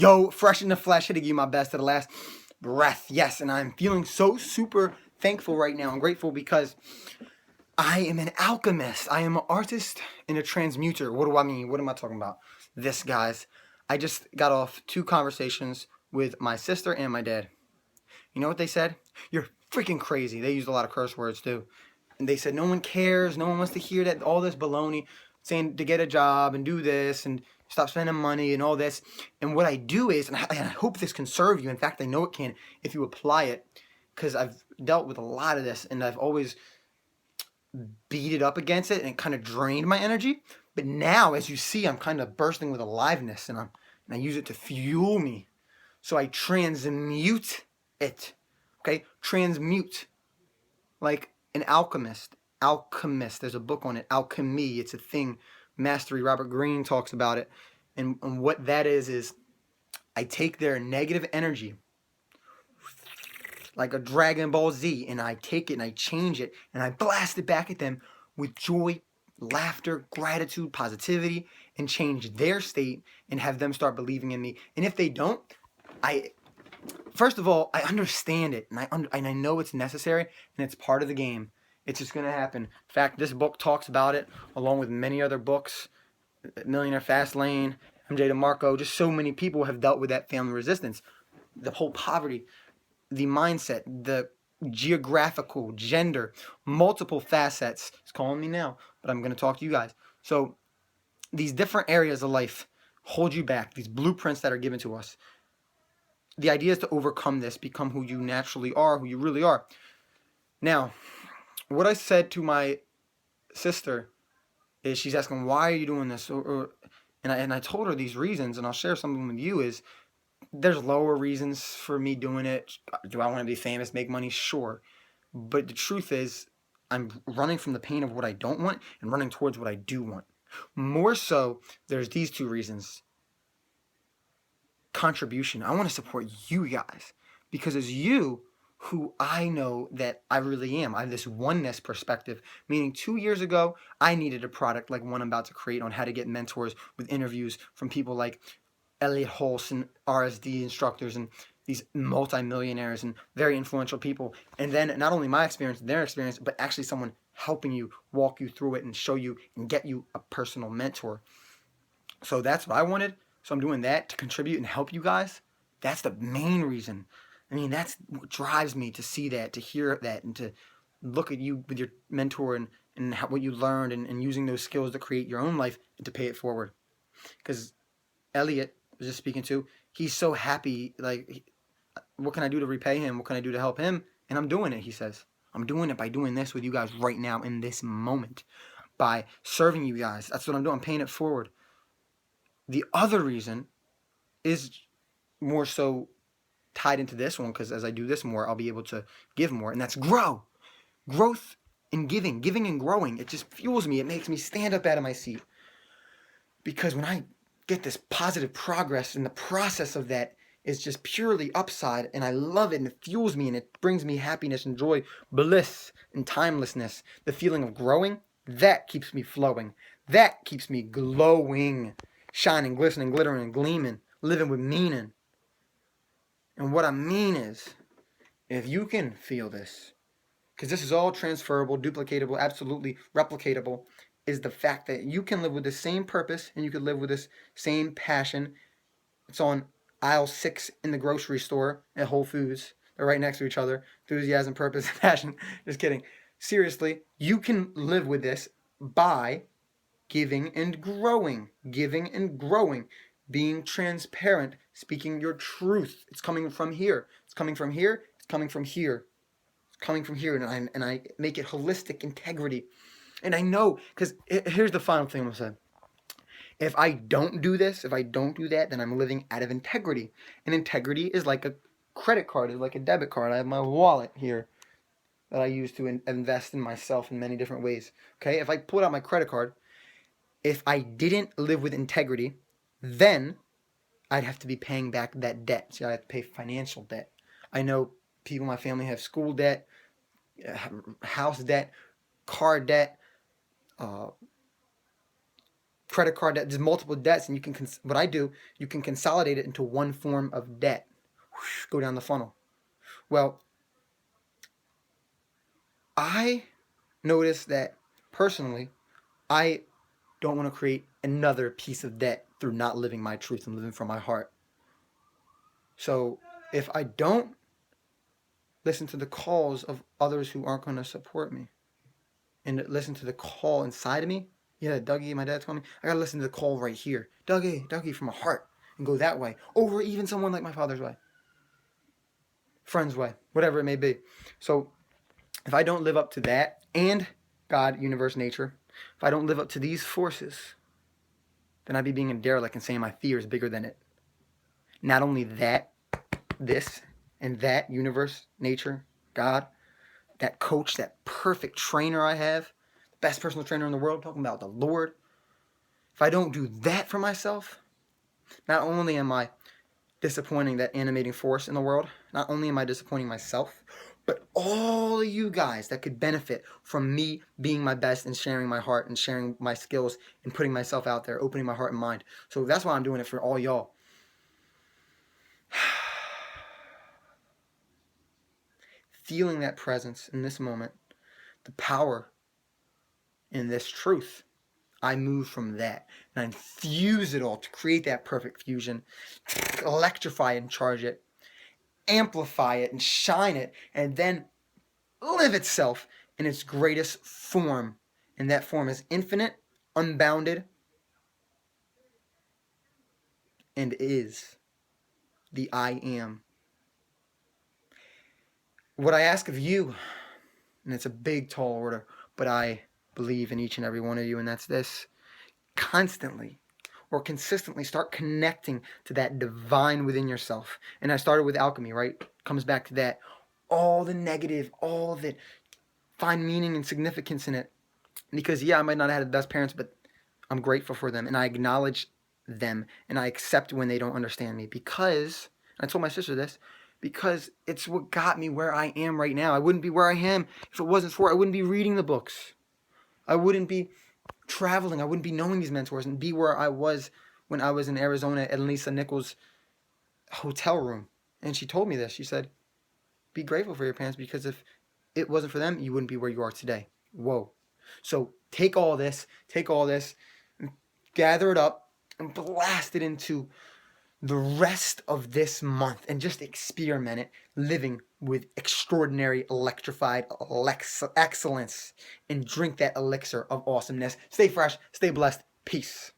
Yo, fresh in the flesh, here to give you my best to the last breath. Yes, and I'm feeling so super thankful right now. I'm grateful because I am an alchemist. I am an artist and a transmuter. What do I mean? What am I talking about? This, guys. I just got off 2 conversations with my sister and my dad. You know what they said? You're freaking crazy. They used a lot of curse words too. And they said no one cares, no one wants to hear that, all this baloney, saying to get a job and do this and stop spending money and all this. And what I do is, and I hope this can serve you. In fact, I know it can if you apply it, because I've dealt with a lot of this and I've always beat it up against it and it kind of drained my energy. But now, as you see, I'm kind of bursting with aliveness and I use it to fuel me. So I transmute it. Okay? Transmute. Like an alchemist. Alchemist. There's a book on it. Alchemy. It's a thing. Mastery. Robert Greene talks about it. And what that is I take their negative energy like a Dragon Ball Z, and I take it and I change it and I blast it back at them with joy, laughter, gratitude, positivity, and change their state and have them start believing in me. And if they don't, first of all, I understand it, and I know it's necessary, and it's part of the game. It's just going to happen. In fact, this book talks about it, along with many other books. Millionaire Fastlane, MJ DeMarco, just so many people have dealt with that family resistance. The whole poverty, the mindset, the geographical, gender, multiple facets. It's calling me now, but I'm going to talk to you guys. So these different areas of life hold you back, these blueprints that are given to us. The idea is to overcome this, become who you naturally are, who you really are. Now, what I said to my sister is, she's asking, why are you doing this? And I told her these reasons, and I'll share some of them with you, is there's lower reasons for me doing it. Do I want to be famous, make money? Sure. But the truth is, I'm running from the pain of what I don't want and running towards what I do want. More so, there's these 2 reasons. Contribution. I want to support you guys because it's you who I know that I really am. I have this oneness perspective, meaning 2 years ago, I needed a product like one I'm about to create on how to get mentors with interviews from people like Elliot Hulse and RSD instructors and these multimillionaires and very influential people. And then not only my experience, their experience, but actually someone helping you, walk you through it and show you and get you a personal mentor. So that's what I wanted. So I'm doing that to contribute and help you guys. That's the main reason. I mean, that's what drives me to see that, to hear that, and to look at you with your mentor and what you learned and using those skills to create your own life and to pay it forward. Because Elliot was just speaking to, he's so happy. Like, what can I do to repay him? What can I do to help him? And I'm doing it, he says. I'm doing it by doing this with you guys right now in this moment. By serving you guys. That's what I'm doing. I'm paying it forward. The other reason is more so tied into this one, because as I do this more, I'll be able to give more, and that's grow. Growth and giving and growing. It just fuels me. It makes me stand up out of my seat. Because when I get this positive progress, and the process of that is just purely upside, and I love it, and it fuels me, and it brings me happiness and joy, bliss and timelessness, the feeling of growing, that keeps me flowing. That keeps me glowing, shining, glistening, glittering, and gleaming, living with meaning. And what I mean is, if you can feel this, because this is all transferable, duplicatable, absolutely replicatable, is the fact that you can live with the same purpose and you can live with this same passion. It's on aisle 6 in the grocery store at Whole Foods. They're right next to each other. Enthusiasm, purpose, passion. Just kidding. Seriously, you can live with this by giving and growing. Giving and growing. Being transparent. Speaking your truth. It's coming from here. It's coming from here. It's coming from here. It's coming from here. And I make it holistic integrity. And I know, because here's the final thing I'm going to say. If I don't do this, if I don't do that, then I'm living out of integrity. And integrity is like a credit card, is like a debit card. I have my wallet here that I use to invest in myself in many different ways. Okay, if I pull out my credit card, if I didn't live with integrity, then I'd have to be paying back that debt. See, I have to pay financial debt. I know people in my family have school debt, house debt, car debt, credit card debt. There's multiple debts, and you can what I do, you can consolidate it into one form of debt. Go down the funnel. Well, I noticed that personally, I don't want to create another piece of debt through not living my truth and living from my heart. So if I don't listen to the calls of others who aren't going to support me and listen to the call inside of me, yeah, Dougie, my dad told me, I got to listen to the call right here. Dougie from my heart, and go that way over even someone like my father's way, friend's way, whatever it may be. So if I don't live up to that and God, universe, nature, if I don't live up to these forces, then I'd be being a derelict and saying my fear is bigger than it. Not only that, this and that, universe, nature, God, that coach, that perfect trainer I have, the best personal trainer in the world, talking about the Lord. If I don't do that for myself, not only am I disappointing that animating force in the world, not only am I disappointing myself, but all of you guys that could benefit from me being my best and sharing my heart and sharing my skills and putting myself out there, opening my heart and mind. So that's why I'm doing it for all y'all. Feeling that presence in this moment, the power in this truth, I move from that and I infuse it all to create that perfect fusion, electrify and charge it, amplify it and shine it, and then live itself in its greatest form. And that form is infinite, unbounded, and is the I am. What I ask of you, and it's a big, tall order, but I believe in each and every one of you, and that's this: constantly or consistently start connecting to that divine within yourself. And I started with alchemy, right? Comes back to that. All the negative, all of it, find meaning and significance in it. Because, yeah, I might not have had the best parents, but I'm grateful for them. And I acknowledge them. And I accept when they don't understand me. Because, I told my sister this, because it's what got me where I am right now. I wouldn't be where I am if it wasn't for it. I wouldn't be reading the books. I wouldn't be traveling. I wouldn't be knowing these mentors and be where I was when I was in Arizona at Lisa Nichols' hotel room. And she told me this. She said, be grateful for your parents, because if it wasn't for them, you wouldn't be where you are today. Whoa. So take all this, gather it up, and blast it into the rest of this month and just experiment it, living with extraordinary, electrified excellence, and drink that elixir of awesomeness. Stay fresh, stay blessed. Peace.